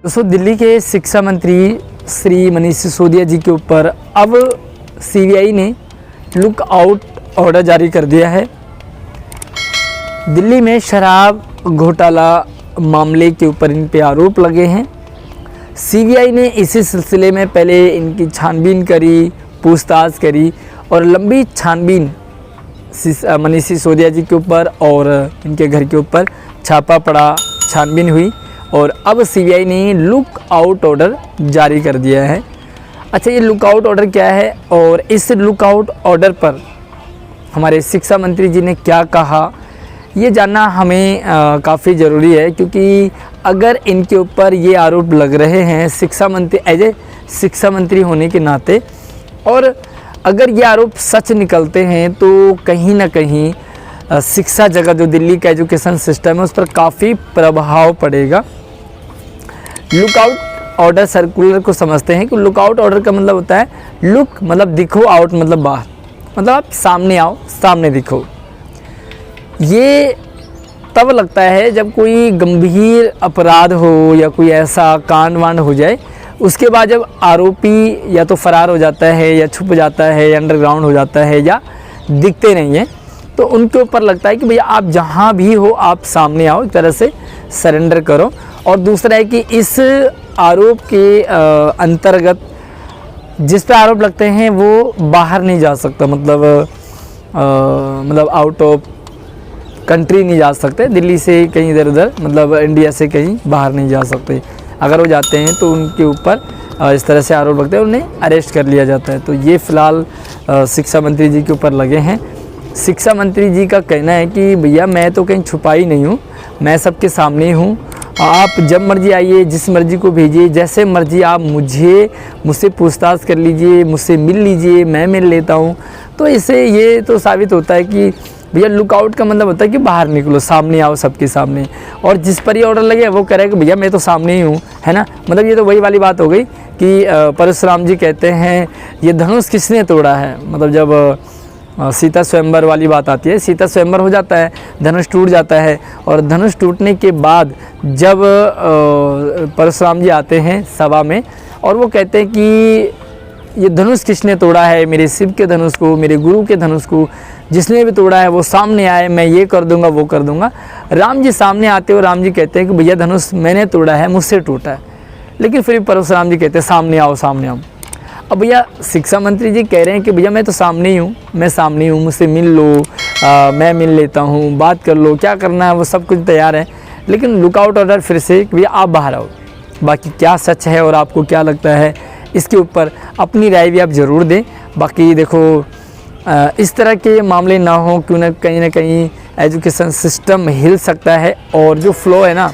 दोस्तों, दिल्ली के शिक्षा मंत्री श्री मनीष सिसोदिया जी के ऊपर अब सीबीआई ने लुक आउट ऑर्डर जारी कर दिया है। दिल्ली में शराब घोटाला मामले के ऊपर इन पे आरोप लगे हैं। सीबीआई ने इसी सिलसिले में पहले इनकी छानबीन करी, पूछताछ करी और लंबी छानबीन मनीष सिसोदिया जी के ऊपर और इनके घर के ऊपर छापा पड़ा, छानबीन हुई और अब सीबीआई ने लुक आउट ऑर्डर जारी कर दिया है। अच्छा, ये लुक आउट ऑर्डर क्या है और इस लुक आउट ऑर्डर पर हमारे शिक्षा मंत्री जी ने क्या कहा, ये जानना हमें काफ़ी ज़रूरी है, क्योंकि अगर इनके ऊपर ये आरोप लग रहे हैं शिक्षा मंत्री एज ए शिक्षा मंत्री होने के नाते, और अगर ये आरोप सच निकलते हैं तो कहीं ना कहीं शिक्षा जगत, जो दिल्ली का एजुकेशन सिस्टम है, उस पर काफ़ी प्रभाव पड़ेगा। लुकआउट ऑर्डर सर्कुलर को समझते हैं कि लुकआउट ऑर्डर का मतलब होता है लुक मतलब दिखो, आउट मतलब बाहर, मतलब आप सामने आओ, सामने दिखो। ये तब लगता है जब कोई गंभीर अपराध हो या कोई ऐसा कांड वांड हो जाए, उसके बाद जब आरोपी या तो फरार हो जाता है या छुप जाता है या अंडरग्राउंड हो जाता है या दिखते नहीं हैं, तो उनके ऊपर लगता है कि भैया आप जहाँ भी हो आप सामने आओ, एक तरह से सरेंडर करो। और दूसरा है कि इस आरोप के अंतर्गत जिस पे आरोप लगते हैं वो बाहर नहीं जा सकता, मतलब आउट ऑफ कंट्री नहीं जा सकते, दिल्ली से कहीं इधर उधर, मतलब इंडिया से कहीं बाहर नहीं जा सकते। अगर वो जाते हैं तो उनके ऊपर इस तरह से आरोप लगते हैं, उन्हें अरेस्ट कर लिया जाता है। तो ये फ़िलहाल शिक्षा मंत्री जी के ऊपर लगे हैं। शिक्षा मंत्री जी का कहना है कि भैया मैं तो कहीं छुपा ही नहीं हूँ, मैं सबके सामने ही हूँ, आप जब मर्जी आइए, जिस मर्जी को भेजिए, जैसे मर्जी आप मुझसे पूछताछ कर लीजिए, मुझसे मिल लीजिए, मैं मिल लेता हूँ। तो इससे ये तो साबित होता है कि भैया लुकआउट का मतलब होता है कि बाहर निकलो, सामने आओ, सबके सामने। और जिस पर ये ऑर्डर लगे वो कह रहे हैं कि भैया मैं तो सामने ही हूँ, है ना। मतलब ये तो वही वाली बात हो गई कि परशुराम जी कहते हैं ये धनुष किसने तोड़ा है। मतलब जब सीता स्वयंवर वाली बात आती है, सीता स्वयंवर हो जाता है, धनुष टूट जाता है, और धनुष टूटने के बाद जब परशुराम जी आते हैं सभा में और वो कहते हैं कि ये धनुष किसने तोड़ा है, मेरे शिव के धनुष को, मेरे गुरु के धनुष को, जिसने भी तोड़ा है वो सामने आए, मैं ये कर दूंगा, वो कर दूंगा। राम जी सामने आते और राम जी कहते हैं कि भैया धनुष मैंने तोड़ा है, मुझसे टूटा है। लेकिन फिर परशुराम जी कहते हैं सामने आओ, सामने आओ। अब भैया शिक्षा मंत्री जी कह रहे हैं कि भैया मैं तो सामने ही हूँ, मैं सामने ही हूँ, मुझसे मिल लो, मैं मिल लेता हूँ, बात कर लो, क्या करना है वो सब कुछ तैयार है। लेकिन लुकआउट ऑर्डर फिर से कि भैया आप बाहर आओ। बाकी क्या सच है और आपको क्या लगता है इसके ऊपर अपनी राय भी आप ज़रूर दें। बाकी देखो, इस तरह के मामले ना हो, क्यों ना कहीं एजुकेशन सिस्टम हिल सकता है और जो फ्लो है ना